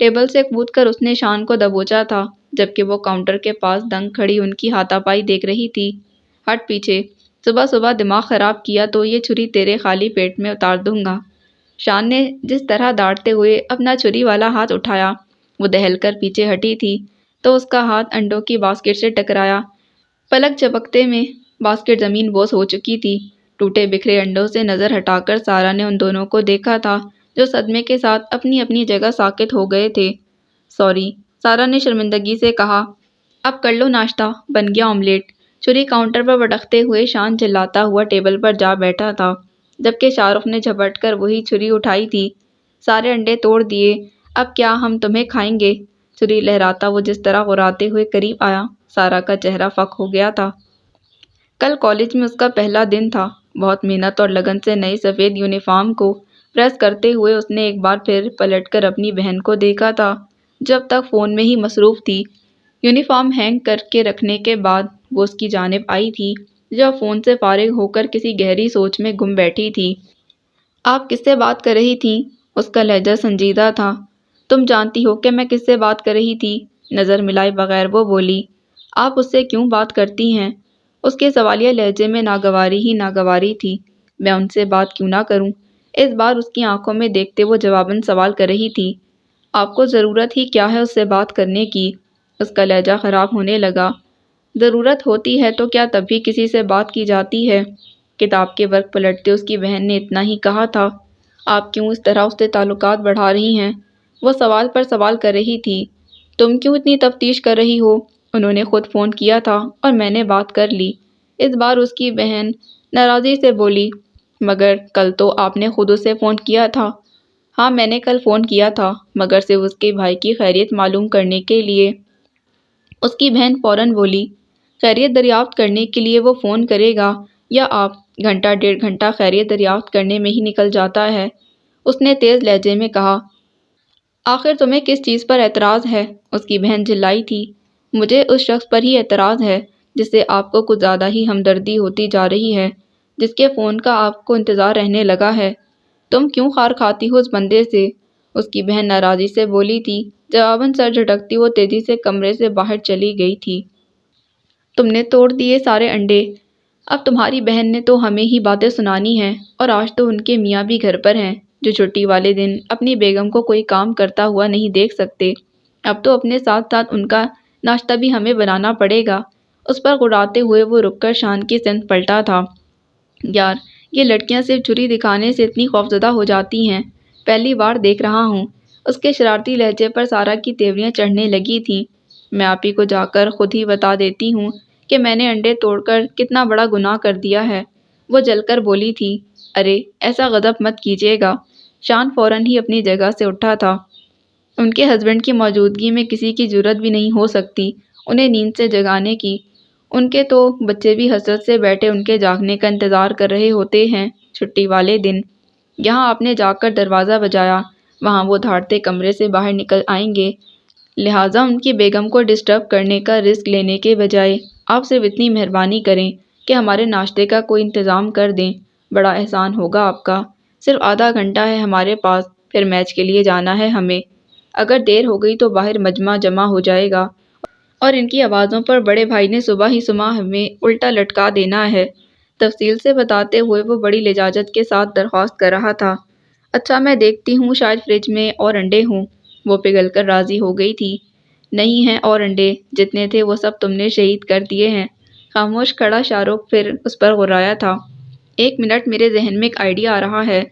ٹیبل سے کود کر اس نے شان کو دبوچا تھا، جبکہ وہ کاؤنٹر کے پاس دنگ کھڑی ان کی ہاتھا پائی دیکھ رہی تھی۔ ہٹ پیچھے، صبح صبح دماغ خراب کیا تو یہ چھری تیرے خالی پیٹ میں اتار دوں گا۔ شان نے جس طرح ڈانٹتے ہوئے اپنا چھری والا ہاتھ اٹھایا، وہ دہل کر پیچھے ہٹی تھی تو اس کا ہاتھ انڈوں کی باسکٹ سے ٹکرایا۔ پلک جھپکتے میں باسکٹ زمین بوس ہو چکی تھی۔ ٹوٹے بکھرے انڈوں سے نظر ہٹا کر سارا نے ان دونوں کو دیکھا تھا، جو صدمے کے ساتھ اپنی اپنی جگہ ساکت ہو گئے تھے۔ سوری، سارا نے شرمندگی سے کہا۔ اب کر لو ناشتہ، بن گیا آملیٹ۔ چھری کاؤنٹر پر پٹکتے ہوئے شان چلاتا ہوا ٹیبل پر جا بیٹھا تھا، جبکہ شاہ رخ نے جھپٹ کر وہی چھری اٹھائی تھی۔ سارے انڈے توڑ دیے، اب کیا ہم تمہیں کھائیں گے؟ چھری لہراتا وہ جس طرح غراتے ہوئے قریب آیا، سارا کا چہرہ فک ہو گیا تھا۔ کل کالج میں اس کا پہلا دن تھا۔ بہت محنت اور لگن سے نئی سفید یونیفارم کو پریس کرتے ہوئے اس نے ایک بار پھر پلٹ کر اپنی بہن کو دیکھا تھا، جو اب تک فون میں ہی مصروف تھی۔ یونیفارم ہینگ کر کے رکھنے کے بعد وہ اس کی جانب آئی تھی، جو اب فون سے فارغ ہو کر کسی گہری سوچ میں گم بیٹھی تھی۔ آپ کس سے بات کر رہی تھیں؟ اس کا لہجہ سنجیدہ تھا۔ تم جانتی ہو کہ میں کس سے بات کر رہی تھی؟ نظر ملائے بغیر وہ بولی۔ آپ اس سے کیوں بات کرتی ہیں؟ اس کے سوالیہ لہجے میں ناگواری ہی ناگواری تھی۔ میں ان سے بات کیوں نہ کروں؟ اس بار اس کی آنکھوں میں دیکھتے وہ جواباً سوال کر رہی تھی۔ آپ کو ضرورت ہی کیا ہے اس سے بات کرنے کی؟ اس کا لہجہ خراب ہونے لگا۔ ضرورت ہوتی ہے تو کیا تب بھی کسی سے بات کی جاتی ہے؟ کتاب کے ورق پلٹتے اس کی بہن نے اتنا ہی کہا تھا۔ آپ کیوں اس طرح اس سے تعلقات بڑھا رہی ہیں؟ وہ سوال پر سوال کر رہی تھی۔ تم کیوں اتنی تفتیش کر رہی ہو؟ انہوں نے خود فون کیا تھا اور میں نے بات کر لی۔ اس بار اس کی بہن ناراضی سے بولی۔ مگر کل تو آپ نے خود اسے فون کیا تھا۔ ہاں میں نے کل فون کیا تھا، مگر صرف اس کے بھائی کی خیریت معلوم کرنے کے لیے۔ اس کی بہن فوراً بولی۔ خیریت دریافت کرنے کے لیے وہ فون کرے گا یا آپ؟ گھنٹہ ڈیڑھ گھنٹہ خیریت دریافت کرنے میں ہی نکل جاتا ہے، اس نے تیز لہجے میں کہا۔ آخر تمہیں کس چیز پر اعتراض ہے؟ اس کی بہن چلائی تھی۔ مجھے اس شخص پر ہی اعتراض ہے جس سے آپ کو کچھ زیادہ ہی ہمدردی ہوتی جا رہی ہے، جس کے فون کا آپ کو انتظار رہنے لگا ہے۔ تم کیوں خار کھاتی ہو اس بندے سے؟ اس کی بہن ناراضی سے بولی تھی۔ جواباً سر جھٹکتی وہ تیزی سے کمرے سے باہر چلی گئی تھی۔ تم نے توڑ دیے سارے انڈے۔ اب تمہاری بہن نے تو ہمیں ہی باتیں سنانی ہیں، اور آج تو ان کے میاں بھی گھر پر ہیں جو چھٹی والے دن اپنی بیگم کو کوئی کام کرتا ہوا نہیں دیکھ سکتے۔ اب تو اپنے ساتھ ساتھ ان کا ناشتہ بھی ہمیں بنانا پڑے گا۔ اس پر غراتے ہوئے وہ رک کر شان کی سمت پلٹا تھا۔ یار، یہ لڑکیاں صرف چھری دکھانے سے اتنی خوفزدہ ہو جاتی ہیں، پہلی بار دیکھ رہا ہوں۔ اس کے شرارتی لہجے پر سارا کی تیوریاں چڑھنے لگی تھیں۔ میں آپ ہی کو جا کر خود ہی بتا دیتی ہوں کہ میں نے انڈے توڑ کر کتنا بڑا گناہ کر دیا ہے، وہ جل کر بولی تھی۔ ارے ایسا غضب مت کیجیے گا۔ شان فوراً ہی اپنی جگہ سے اٹھا تھا۔ ان کے ہسبینڈ کی موجودگی میں کسی کی جرأت بھی نہیں ہو سکتی انہیں نیند سے جگانے کی۔ ان کے تو بچے بھی حسرت سے بیٹھے ان کے جاگنے کا انتظار کر رہے ہوتے ہیں چھٹی والے دن۔ یہاں آپ نے جا کر دروازہ بجایا، وہاں وہ دھاڑتے کمرے سے باہر نکل آئیں گے، لہٰذا ان کی بیگم کو ڈسٹرب کرنے کا رسک لینے کے بجائے آپ صرف اتنی مہربانی کریں کہ ہمارے ناشتے کا کوئی انتظام کر دیں، بڑا احسان ہوگا آپ کا۔ صرف آدھا گھنٹہ ہے ہمارے پاس، پھر میچ کے لیے جانا ہے ہمیں۔ اگر دیر ہو گئی تو باہر مجمع جمع ہو جائے گا، اور ان کی آوازوں پر بڑے بھائی نے صبح ہی صبح ہمیں الٹا لٹکا دینا ہے۔ تفصیل سے بتاتے ہوئے وہ بڑی لجاجت کے ساتھ درخواست کر رہا تھا۔ اچھا میں دیکھتی ہوں، شاید فریج میں اور انڈے ہوں۔ وہ پگھل کر راضی ہو گئی تھی۔ نہیں ہیں اور انڈے، جتنے تھے وہ سب تم نے شہید کر دیے ہیں۔ خاموش کھڑا شاہ رخ پھر اس پر غرایا تھا۔ ایک منٹ، میرے ذہن میں ایک آئیڈیا آ رہا ہے۔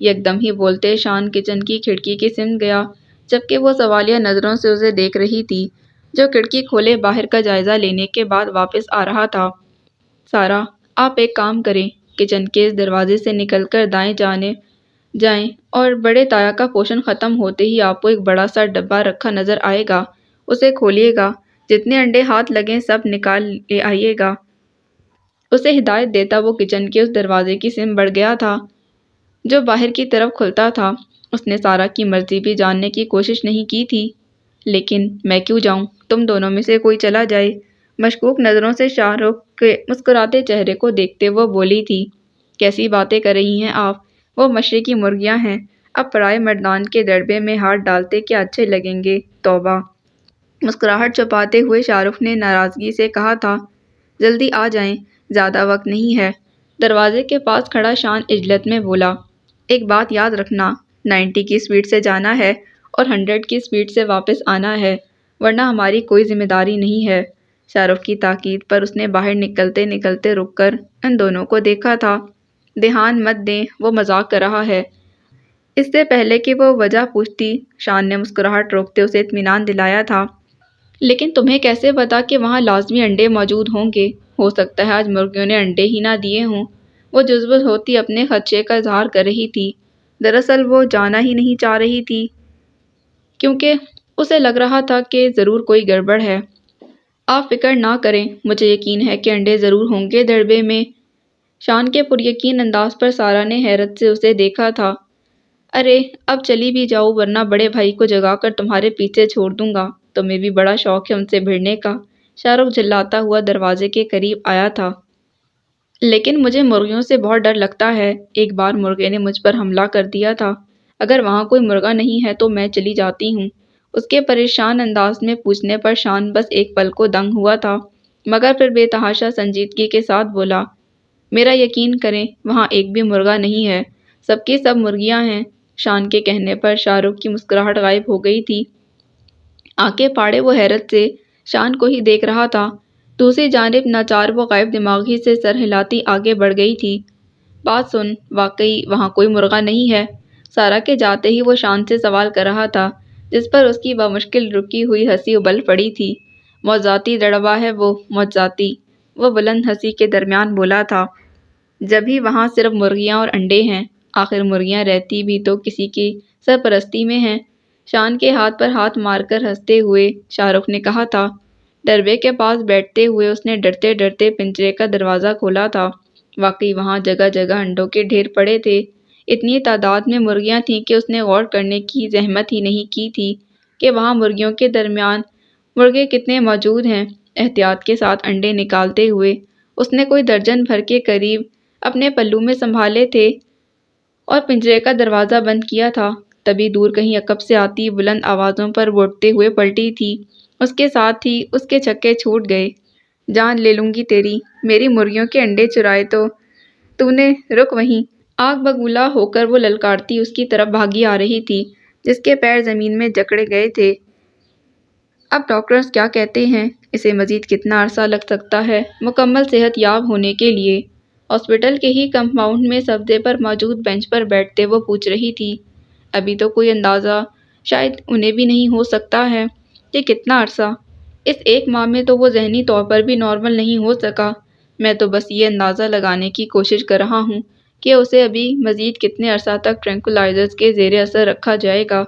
یکدم ہی بولتے شان کچن کی کھڑکی کی سمت گیا، جبکہ وہ سوالیہ نظروں سے اسے دیکھ رہی تھی، جو کھڑکی کھولے باہر کا جائزہ لینے کے بعد واپس آ رہا تھا۔ سارا، آپ ایک کام کریں، کچن کے اس دروازے سے نکل کر دائیں جانب جائیں اور بڑے تایا کا پوشن ختم ہوتے ہی آپ کو ایک بڑا سا ڈبہ رکھا نظر آئے گا، اسے کھولیے گا، جتنے انڈے ہاتھ لگیں سب نکال لے آئیے گا۔ اسے ہدایت دیتا وہ کچن کے اس دروازے کی سمت بڑھ گیا تھا جو باہر کی طرف کھلتا تھا۔ اس نے سارا کی مرضی بھی جاننے کی کوشش نہیں کی تھی۔ لیکن میں کیوں جاؤں؟ تم دونوں میں سے کوئی چلا جائے۔ مشکوک نظروں سے شاہ رخ کے مسکراتے چہرے کو دیکھتے وہ بولی تھی۔ کیسی باتیں کر رہی ہیں آپ؟ وہ مشرقی مرغیاں ہیں، اب پرائے مردان کے دربے میں ہاتھ ڈالتے کیا اچھے لگیں گے، توبہ۔ مسکراہٹ چھپاتے ہوئے شاہ رخ نے ناراضگی سے کہا تھا۔ جلدی آ جائیں، زیادہ وقت نہیں ہے۔ دروازے کے پاس کھڑا شان عجلت میں بولا۔ ایک بات یاد رکھنا، 90 کی سپیڈ سے جانا ہے اور 100 کی سپیڈ سے واپس آنا ہے، ورنہ ہماری کوئی ذمہ داری نہیں ہے۔ شاہ رخ کی تاکید پر اس نے باہر نکلتے نکلتے رک کر ان دونوں کو دیکھا تھا۔ دھیان مت دیں، وہ مذاق کر رہا ہے۔ اس سے پہلے کہ وہ وجہ پوچھتی، شان نے مسکراہٹ روکتے اسے اطمینان دلایا تھا۔ لیکن تمہیں کیسے پتا کہ وہاں لازمی انڈے موجود ہوں گے؟ ہو سکتا ہے آج مرغیوں نے انڈے ہی نہ دیے ہوں۔ وہ جذبت ہوتی اپنے خدشے کا اظہار کر رہی تھی۔ دراصل وہ جانا ہی نہیں چاہ رہی تھی، کیونکہ اسے لگ رہا تھا کہ ضرور کوئی گڑبڑ ہے۔ آپ فکر نہ کریں، مجھے یقین ہے کہ انڈے ضرور ہوں گے دربے میں۔ شان کے پریقین انداز پر سارا نے حیرت سے اسے دیکھا تھا۔ ارے اب چلی بھی جاؤ، ورنہ بڑے بھائی کو جگا کر تمہارے پیچھے چھوڑ دوں گا۔ تمہیں بھی بڑا شوق ہے ان سے بھیڑنے کا۔ شاہ رخ جھلاتا ہوا دروازے کے قریب آیا تھا۔ لیکن مجھے مرغیوں سے بہت ڈر لگتا ہے، ایک بار مرغے نے مجھ پر حملہ کر دیا تھا۔ اگر وہاں کوئی مرغا نہیں ہے تو میں چلی جاتی ہوں۔ اس کے پریشان انداز میں پوچھنے پر شان بس ایک پل کو دنگ ہوا تھا۔ مگر پھر بے تحاشا سنجیدگی کے ساتھ بولا، میرا یقین کریں وہاں ایک بھی مرغا نہیں ہے، سب کی سب مرغیاں ہیں۔ شان کے کہنے پر شاہ رخ کی مسکراہٹ غائب ہو گئی تھی۔ آنکھیں پھاڑے وہ حیرت سے شان کو ہی دیکھ رہا تھا۔ دوسری جانب ناچار وہ غائب دماغی سے سر ہلاتی آگے بڑھ گئی تھی۔ بات سن، واقعی وہاں کوئی مرغا نہیں ہے؟ سارا کے جاتے ہی وہ شان سے سوال کر رہا تھا، جس پر اس کی بمشکل رکی ہوئی ہنسی ابل پڑی تھی۔ معجزاتی دڑبا ہے وہ، معجزاتی، وہ بلند ہنسی کے درمیان بولا تھا۔ جبھی وہاں صرف مرغیاں اور انڈے ہیں، آخر مرغیاں رہتی بھی تو کسی کی سرپرستی میں ہیں۔ شان کے ہاتھ پر ہاتھ مار کر ہنستے ہوئے شاہ رخ نے کہا تھا۔ ڈربے کے پاس بیٹھتے ہوئے اس نے ڈرتے ڈرتے پنجرے کا دروازہ کھولا تھا۔ واقعی وہاں جگہ جگہ انڈوں کے ڈھیر پڑے تھے۔ اتنی تعداد میں مرغیاں تھیں کہ اس نے غور کرنے کی زحمت ہی نہیں کی تھی کہ وہاں مرغیوں کے درمیان مرغے کتنے موجود ہیں۔ احتیاط کے ساتھ انڈے نکالتے ہوئے اس نے کوئی درجن بھر کے قریب اپنے پلو میں سنبھالے تھے اور پنجرے کا دروازہ بند کیا تھا۔ تبھی دور کہیں عقب سے آتی بلند آوازوں پر بوٹتے ہوئے پلٹی تھی۔ اس کے ساتھ ہی اس کے چھکے چھوٹ گئے۔ جان لے لوں گی تیری، میری مرغیوں کے انڈے چرائے تو نے، رک وہیں۔ آگ بگولا ہو کر وہ للکارتی اس کی طرف بھاگی آ رہی تھی، جس کے پیر زمین میں جکڑے گئے تھے۔ اب ڈاکٹرز کیا کہتے ہیں؟ اسے مزید کتنا عرصہ لگ سکتا ہے مکمل صحت یاب ہونے کے لیے؟ ہاسپٹل کے ہی کمپاؤنڈ میں سبزے پر موجود بینچ پر بیٹھتے وہ پوچھ رہی تھی۔ ابھی تو کوئی اندازہ شاید انہیں بھی نہیں ہو سکتا ہے کہ کتنا عرصہ۔ اس ایک ماہ میں تو وہ ذہنی طور پر بھی نارمل نہیں ہو سکا۔ میں تو بس یہ اندازہ لگانے کی کوشش کر رہا ہوں کہ اسے ابھی مزید کتنے عرصہ تک ٹرینکولائزرز کے زیر اثر رکھا جائے گا،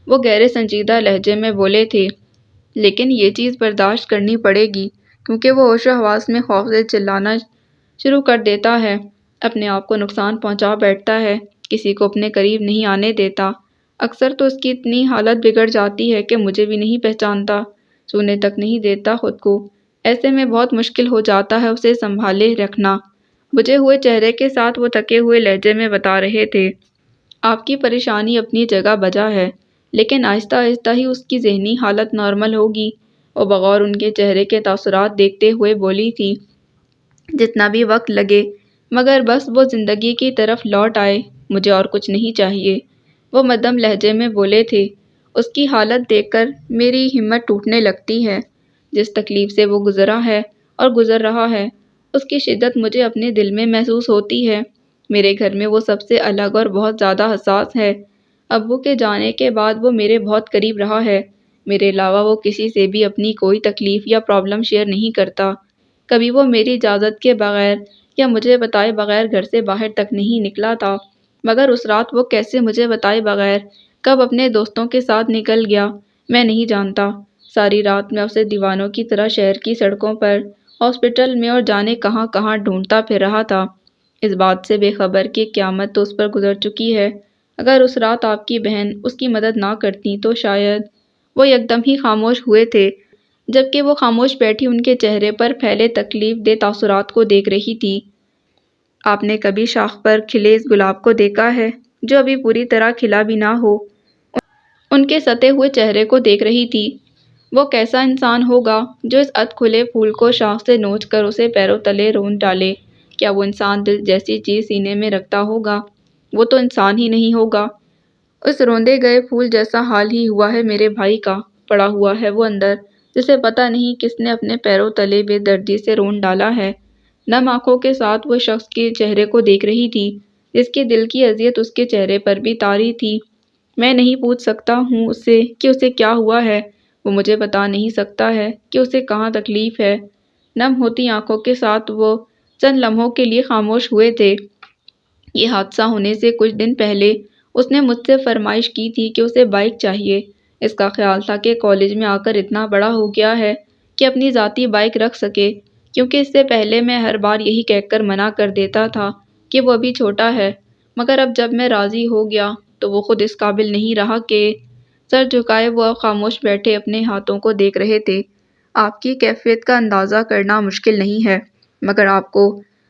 وہ گہرے سنجیدہ لہجے میں بولے تھے۔ لیکن یہ چیز برداشت کرنی پڑے گی، کیونکہ وہ ہوش و حواس میں خوف سے چلانا شروع کر دیتا ہے، اپنے آپ کو نقصان پہنچا بیٹھتا ہے، کسی کو اپنے قریب نہیں آنے دیتا۔ اکثر تو اس کی اتنی حالت بگڑ جاتی ہے کہ مجھے بھی نہیں پہچانتا، چھونے تک نہیں دیتا خود کو۔ ایسے میں بہت مشکل ہو جاتا ہے اسے سنبھالے رکھنا۔ بجھے ہوئے چہرے کے ساتھ وہ تھکے ہوئے لہجے میں بتا رہے تھے۔ آپ کی پریشانی اپنی جگہ بجا ہے، لیکن آہستہ آہستہ ہی اس کی ذہنی حالت نارمل ہوگی۔ وہ بغور ان کے چہرے کے تاثرات دیکھتے ہوئے بولی تھی، جتنا بھی وقت لگے، مگر بس وہ زندگی کی طرف لوٹ آئے، مجھے اور کچھ نہیں چاہیے، وہ مدھم لہجے میں بولے تھے۔ اس کی حالت دیکھ کر میری ہمت ٹوٹنے لگتی ہے۔ جس تکلیف سے وہ گزرا ہے اور گزر رہا ہے، اس کی شدت مجھے اپنے دل میں محسوس ہوتی ہے۔ میرے گھر میں وہ سب سے الگ اور بہت زیادہ حساس ہے۔ ابو کے جانے کے بعد وہ میرے بہت قریب رہا ہے۔ میرے علاوہ وہ کسی سے بھی اپنی کوئی تکلیف یا پرابلم شیئر نہیں کرتا۔ کبھی وہ میری اجازت کے بغیر یا مجھے بتائے بغیر گھر سے باہر تک نہیں نکلا تھا، مگر اس رات وہ کیسے مجھے بتائے بغیر کب اپنے دوستوں کے ساتھ نکل گیا، میں نہیں جانتا۔ ساری رات میں اسے دیوانوں کی طرح شہر کی سڑکوں پر، ہاسپٹل میں اور جانے کہاں کہاں ڈھونڈتا پھر رہا تھا، اس بات سے بے خبر کہ قیامت تو اس پر گزر چکی ہے۔ اگر اس رات آپ کی بہن اس کی مدد نہ کرتی تو شاید… وہ یکدم ہی خاموش ہوئے تھے، جبکہ وہ خاموش بیٹھی ان کے چہرے پر پھیلے تکلیف دہ تاثرات کو دیکھ رہی تھی۔ آپ نے کبھی شاخ پر کھلے اس گلاب کو دیکھا ہے جو ابھی پوری طرح کھلا بھی نہ ہو؟ ان کے ستے ہوئے چہرے کو دیکھ رہی تھی۔ وہ کیسا انسان ہوگا جو اس ادھ کھلے پھول کو شاخ سے نوچ کر اسے پیروں تلے رون ڈالے؟ کیا وہ انسان دل جیسی چیز سینے میں رکھتا ہوگا؟ وہ تو انسان ہی نہیں ہوگا۔ اس روندے گئے پھول جیسا حال ہی ہوا ہے میرے بھائی کا، پڑا ہوا ہے وہ اندر، جسے پتہ نہیں کس نے اپنے پیروں تلے بے دردی سے رون ڈالا ہے۔ نم آنکھوں کے ساتھ وہ شخص کے چہرے کو دیکھ رہی تھی، جس کے دل کی اذیت اس کے چہرے پر بھی طاری تھی۔ میں نہیں پوچھ سکتا ہوں اس سے کہ اسے کیا ہوا ہے، وہ مجھے بتا نہیں سکتا ہے کہ اسے کہاں تکلیف ہے۔ نم ہوتی آنکھوں کے ساتھ وہ چند لمحوں کے لیے خاموش ہوئے تھے۔ یہ حادثہ ہونے سے کچھ دن پہلے اس نے مجھ سے فرمائش کی تھی کہ اسے بائیک چاہیے۔ اس کا خیال تھا کہ کالج میں آ کر اتنا بڑا ہو گیا ہے کہ اپنی ذاتی بائیک رکھ سکے، کیونکہ اس سے پہلے میں ہر بار یہی کہہ کر منع کر دیتا تھا کہ وہ ابھی چھوٹا ہے، مگر اب جب میں راضی ہو گیا تو وہ خود اس قابل نہیں رہا کہ… سر جھکائے وہ اب خاموش بیٹھے اپنے ہاتھوں کو دیکھ رہے تھے۔ آپ کی کیفیت کا اندازہ کرنا مشکل نہیں ہے، مگر آپ کو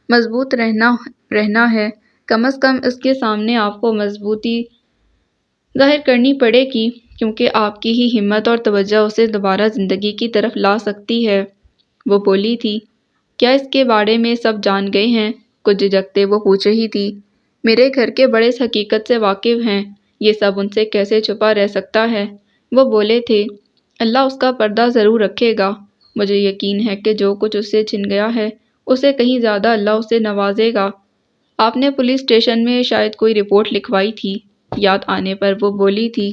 مضبوط رہنا ہے، کم از کم اس کے سامنے آپ کو مضبوطی ظاہر کرنی پڑے گی، کیونکہ آپ کی ہی ہمت اور توجہ اسے دوبارہ زندگی کی طرف لا سکتی ہے۔ وہ بولی تھی۔ کیا اس کے بارے میں سب جان گئے ہیں؟ کچھ جھجکتے وہ پوچھ رہی تھی۔ میرے گھر کے بڑے اس حقیقت سے واقف ہیں، یہ سب ان سے کیسے چھپا رہ سکتا ہے؟ وہ بولے تھے۔ اللہ اس کا پردہ ضرور رکھے گا۔ مجھے یقین ہے کہ جو کچھ اس سے چھن گیا ہے اسے کہیں زیادہ اللہ اسے نوازے گا۔ آپ نے پولیس اسٹیشن میں شاید کوئی رپورٹ لکھوائی تھی؟ یاد آنے پر وہ بولی تھی۔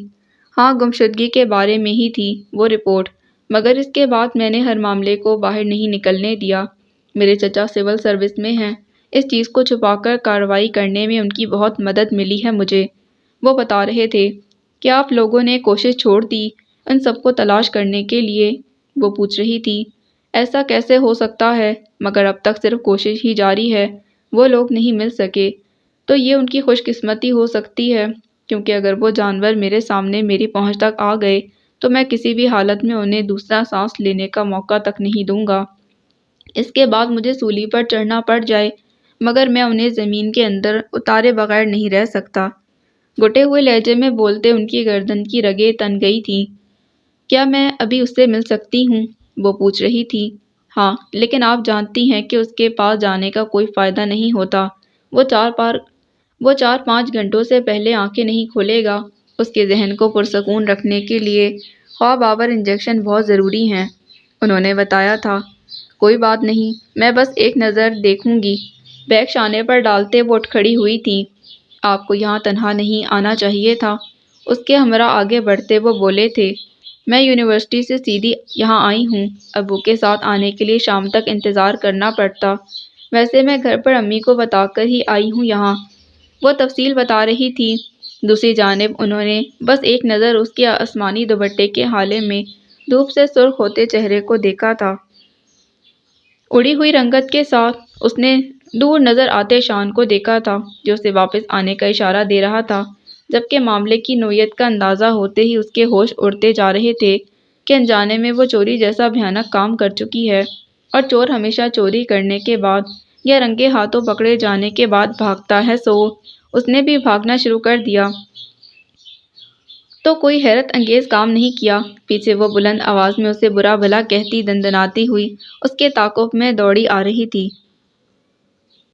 ہاں، گمشدگی کے بارے میں ہی تھی وہ رپورٹ، مگر اس کے بعد میں نے ہر معاملے کو باہر نہیں نکلنے دیا۔ میرے چچا سول سروس میں ہیں، اس چیز کو چھپا کر کارروائی کرنے میں ان کی بہت مدد ملی ہے مجھے۔ وہ بتا رہے تھے۔ کیا آپ لوگوں نے کوشش چھوڑ دی ان سب کو تلاش کرنے کے لیے؟ وہ پوچھ رہی تھی۔ ایسا کیسے ہو سکتا ہے؟ مگر اب تک صرف کوشش ہی جاری ہے، وہ لوگ نہیں مل سکے۔ تو یہ ان کی خوش قسمتی ہو سکتی ہے، کیونکہ اگر وہ جانور میرے سامنے میری پہنچ تک آ گئے تو میں کسی بھی حالت میں انہیں دوسرا سانس لینے کا موقع تک نہیں دوں گا۔ اس کے بعد مجھے سولی پر چڑھنا پڑ جائے مگر میں انہیں زمین کے اندر اتارے بغیر نہیں رہ سکتا۔ گھٹے ہوئے لہجے میں بولتے ان کی گردن کی رگیں تن گئی تھیں۔ کیا میں ابھی اس سے مل سکتی ہوں؟ وہ پوچھ رہی تھی۔ ہاں، لیکن آپ جانتی ہیں کہ اس کے پاس جانے کا کوئی فائدہ نہیں ہوتا۔ وہ 4-5 گھنٹوں سے پہلے آنکھیں نہیں کھولے گا۔ اس کے ذہن کو پرسکون رکھنے کے لیے خواب آور انجیکشن بہت ضروری ہیں، انہوں نے بتایا تھا۔ کوئی بات نہیں، میں بس ایک نظر دیکھوں گی۔ بیگ شانے پر ڈالتے وہ اٹھ کھڑی ہوئی تھی۔ آپ کو یہاں تنہا نہیں آنا چاہیے تھا، اس کے ہمراہ آگے بڑھتے وہ بولے تھے۔ میں یونیورسٹی سے سیدھی یہاں آئی ہوں، ابو کے ساتھ آنے کے لیے شام تک انتظار کرنا پڑتا۔ ویسے میں گھر پر امی کو بتا کر ہی آئی ہوں یہاں۔ وہ تفصیل بتا رہی تھی۔ دوسری جانب انہوں نے بس ایک نظر اس کے آسمانی دوپٹے کے حالے میں دھوپ سے سرخ ہوتے چہرے کو دیکھا تھا۔ اڑی ہوئی رنگت کے ساتھ اس نے دور نظر آتے شان کو دیکھا تھا جو اسے واپس آنے کا اشارہ دے رہا تھا، جبکہ معاملے کی نوعیت کا اندازہ ہوتے ہی اس کے ہوش اڑتے جا رہے تھے کہ انجانے میں وہ چوری جیسا بھیانک کام کر چکی ہے، اور چور ہمیشہ چوری کرنے کے بعد یا رنگے ہاتھوں پکڑے جانے کے بعد بھاگتا ہے، سو اس نے بھی بھاگنا شروع کر دیا تو کوئی حیرت انگیز کام نہیں کیا۔ پیچھے وہ بلند آواز میں اسے برا بھلا کہتی دندناتی ہوئی اس کے تعاقب میں دوڑی آ رہی تھی۔